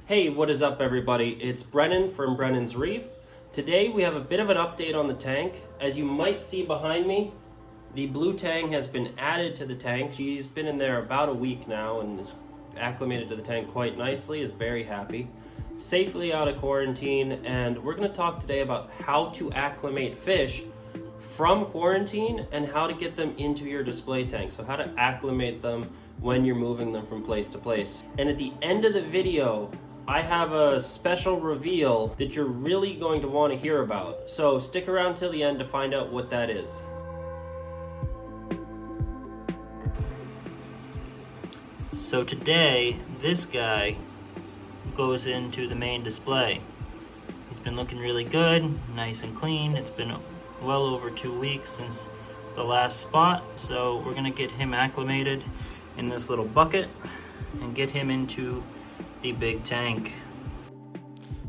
Hey, what is up everybody? It's Brennan from Brennan's Reef. Today we have a bit of an update on the tank. As you might see behind me, the blue tang has been added to the tank. She's been in there about a week now and is acclimated to the tank quite nicely, is very happy. Safely out of quarantine, and we're going to talk today about how to acclimate fish from quarantine and how to get them into your display tank. So how to acclimate them when you're moving them from place to place. And at the end of the video, I have a special reveal that you're really going to want to hear about. So stick around till the end to find out what that is. So today, this guy goes into the main display. He's been looking really good, nice and clean. It's been well over 2 weeks since the last spot, so we're gonna get him acclimated in this little bucket and get him into the big tank.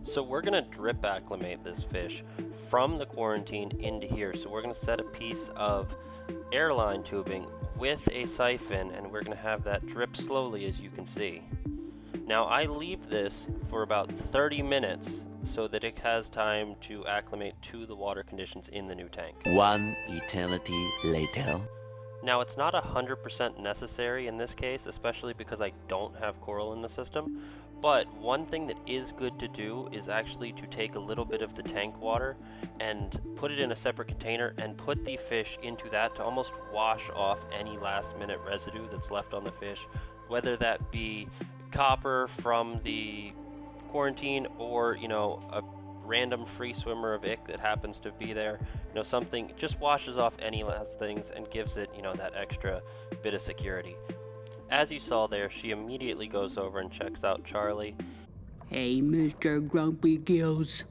So we're gonna drip acclimate this fish from the quarantine into here. So we're gonna set a piece of airline tubing with a siphon, and we're gonna have that drip slowly, as you can see. Now I leave this for about 30 minutes so that it has time to acclimate to the water conditions in the new tank. One eternity later. Now it's not 100% necessary in this case, especially because I don't have coral in the system, but one thing that is good to do is actually to take a little bit of the tank water and put it in a separate container and put the fish into that to almost wash off any last minute residue that's left on the fish, whether that be copper from the quarantine or, a random free swimmer of ick that happens to be there. Something just washes off any last things and gives it, that extra bit of security. As you saw there, she immediately goes over and checks out Charlie. Hey, Mr. Grumpy Gills.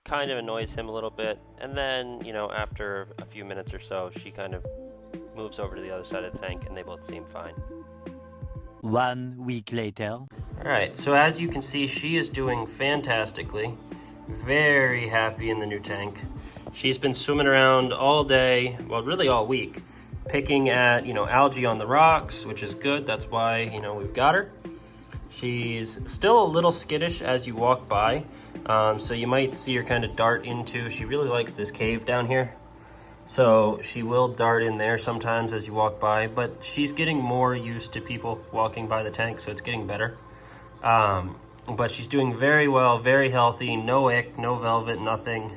Kind of annoys him a little bit, and then, after a few minutes or so, she kind of moves over to the other side of the tank and they both seem fine. 1 week later. Alright, so as you can see, she is doing fantastically. Very happy in the new tank. She's been swimming around all day, well really all week, picking at, algae on the rocks, which is good. That's why, we've got her. She's still a little skittish as you walk by, so you might see her kind of dart into, she really likes this cave down here. So she will dart in there sometimes as you walk by, but she's getting more used to people walking by the tank, so it's getting better. But she's doing very well, very healthy, no ick, no velvet, nothing.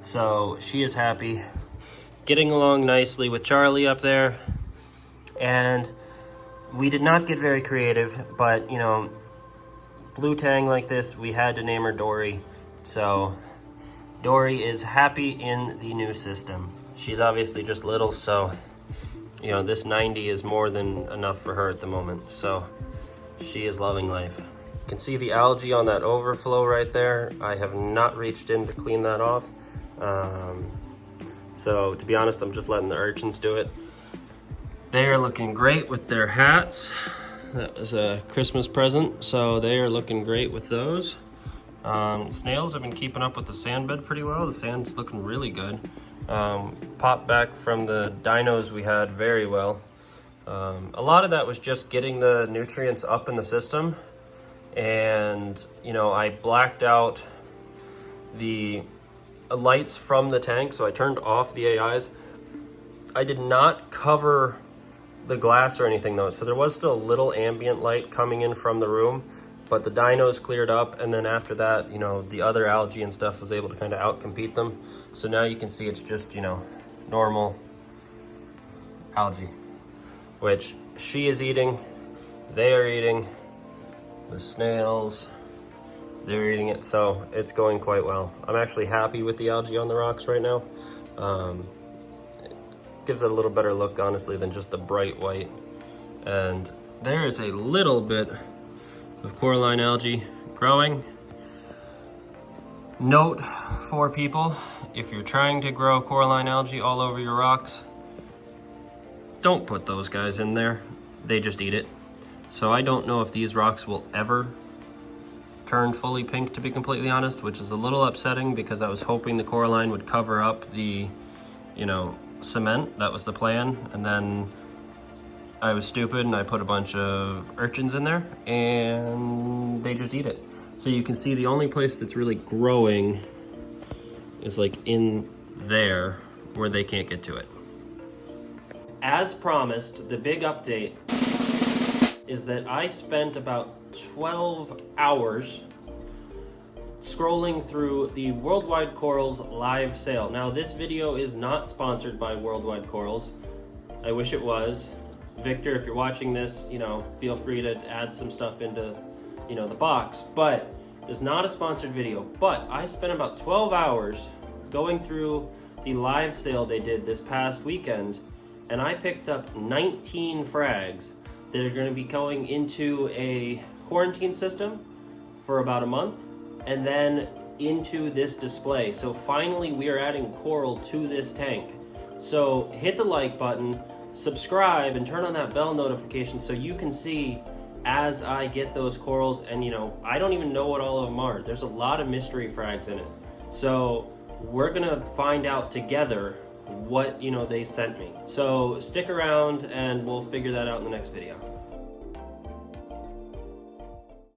So she is happy. Getting along nicely with Charlie up there. And we did not get very creative, but blue tang like this, we had to name her Dory. So Dory is happy in the new system. She's obviously just little, so this 90 is more than enough for her at the moment. So she is loving life. You can see the algae on that overflow right there. I have not reached in to clean that off. So to be honest, I'm just letting the urchins do it. They are looking great with their hats. That was a Christmas present, so they are looking great with those. Snails have been keeping up with the sand bed pretty well. The sand's looking really good. Popped back from the dinos we had very well. A lot of that was just getting the nutrients up in the system, and I blacked out the lights from the tank, so I turned off the AIs. I did not cover the glass or anything though, so there was still a little ambient light coming in from the room, but the dinos cleared up, and then after that, the other algae and stuff was able to kind of outcompete them. So now you can see it's just, normal algae, which she is eating, they are eating, the snails, they're eating it, so it's going quite well. I'm actually happy with the algae on the rocks right now. It gives it a little better look, honestly, than just the bright white. And there is a little bit of coralline algae growing. Note for people, if you're trying to grow coralline algae all over your rocks, don't put those guys in there. They just eat it. So I don't know if these rocks will ever turn fully pink, to be completely honest, which is a little upsetting because I was hoping the coralline would cover up the, cement. That was the plan. And then I was stupid and I put a bunch of urchins in there and they they just eat it. So you can see the only place that's really growing is like in there where they can't get to it. As promised, the big update is that I spent about 12 hours scrolling through the Worldwide Corals live sale. Now, this video is not sponsored by Worldwide Corals. I wish it was. Victor, if you're watching this, feel free to add some stuff into, the box. But it's not a sponsored video. But I spent about 12 hours going through the live sale they did this past weekend, and I picked up 19 frags that are going to be going into a quarantine system for about a month, and then into this display. So finally we are adding coral to this tank. So hit the like button, subscribe, and turn on that bell notification so you can see as I get those corals. And I don't even know what all of them are. There's a lot of mystery frags in it. So we're gonna find out together what they sent me. So stick around and we'll figure that out in the next video.